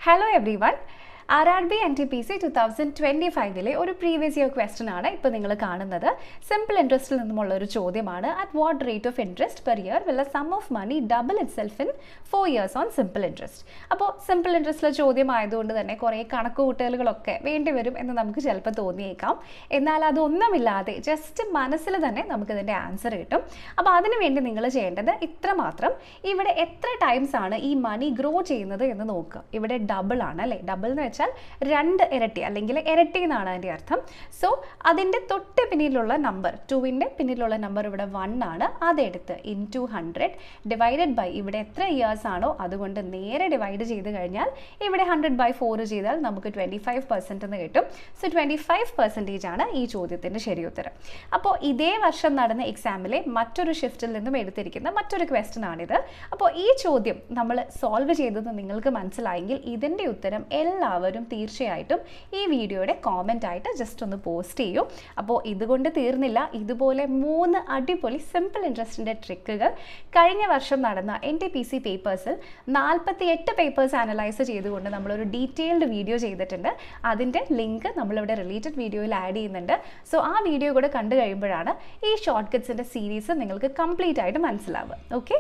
Hello everyone. RRB NTPC 2025 ഒരു previous year question ആണ് ഇപ്പോൾ നിങ്ങൾ കാണുന്നത്. സിമ്പിൾ ഇൻട്രസ്റ്റിൽ നിന്നുമുള്ള ഒരു ചോദ്യമാണ്. At what rate of interest per year will a sum of money double itself in 4 years on simple interest. അപ്പോൾ simple ഇൻട്രസ്റ്റിലെ ചോദ്യമായതുകൊണ്ട് തന്നെ കുറേ കണക്കുകൂട്ടലുകളൊക്കെ വേണ്ടി വരും എന്ന് നമുക്ക് ചിലപ്പോൾ തോന്നിയേക്കാം. എന്നാൽ അതൊന്നുമില്ലാതെ ജസ്റ്റ് മനസ്സിൽ തന്നെ നമുക്കിതിൻ്റെ ആൻസർ കിട്ടും. അപ്പോൾ അതിനുവേണ്ടി നിങ്ങൾ ചെയ്യേണ്ടത് ഇത്രമാത്രം: ഇവിടെ എത്ര ടൈംസ് ആണ് ഈ മണി ഗ്രോ ചെയ്യുന്നത് എന്ന് നോക്കുക. ഇവിടെ ഡബിൾ ആണ് അല്ലേ? ഡബിൾ എന്ന് വെച്ചാൽ 2 ഇരട്ടി അല്ലെങ്കിൽ ഇരട്ടി എന്നാണ് അതിൻ്റെ അർത്ഥം. സോ അതിൻ്റെ തൊട്ട് പിന്നിലുള്ള നമ്പർ, 2ൻ്റെ പിന്നിലുള്ള നമ്പർ ഇവിടെ 1 ആണ്. അതെടുത്ത് ഇൻറ്റു 100 ഡിവൈഡഡ് ബൈ ഇവിടെ എത്ര ഇയേഴ്സ് ആണോ അതുകൊണ്ട് നേരെ ഡിവൈഡ് ചെയ്ത് കഴിഞ്ഞാൽ ഇവിടെ 100/4 ചെയ്താൽ നമുക്ക് 25% എന്ന് കിട്ടും. സോ 25% ആണ് ഈ ചോദ്യത്തിൻ്റെ ശരിയുത്തരം. അപ്പോൾ ഇതേ വർഷം നടന്ന എക്സാമിലെ മറ്റൊരു ഷിഫ്റ്റിൽ നിന്നും എടുത്തിരിക്കുന്ന മറ്റൊരു ക്വസ്റ്റ്യൻ ആണിത്. അപ്പോൾ ഈ ചോദ്യം നമ്മൾ സോൾവ് ചെയ്തത് നിങ്ങൾക്ക് മനസ്സിലായെങ്കിൽ ഇതിൻ്റെ ഉത്തരം എല്ലാവരും തീർച്ചയായിട്ടും ഈ വീഡിയോയുടെ കോമെൻ്റ് ആയിട്ട് ജസ്റ്റ് ഒന്ന് പോസ്റ്റ് ചെയ്യൂ. അപ്പോൾ ഇതുകൊണ്ട് തീർന്നില്ല. ഇതുപോലെ 3 അടിപൊളി സിമ്പിൾ ഇൻട്രസ്റ്റിൻ്റെ ട്രിക്കുകൾ കഴിഞ്ഞ വർഷം നടന്ന NTPC പേപ്പേഴ്സിൽ 48 പേപ്പേഴ്സ് അനലൈസ് ചെയ്തുകൊണ്ട് നമ്മളൊരു ഡീറ്റെയിൽഡ് വീഡിയോ ചെയ്തിട്ടുണ്ട്. അതിൻ്റെ ലിങ്ക് നമ്മളിവിടെ റിലേറ്റഡ് വീഡിയോയിൽ ആഡ് ചെയ്യുന്നുണ്ട്. സോ ആ വീഡിയോ കൂടെ കണ്ടു കഴിയുമ്പോഴാണ് ഈ ഷോർട്ട് കട്ട്സിൻ്റെ സീരീസ് നിങ്ങൾക്ക് കംപ്ലീറ്റ് ആയിട്ട് മനസ്സിലാവുക. ഓക്കെ.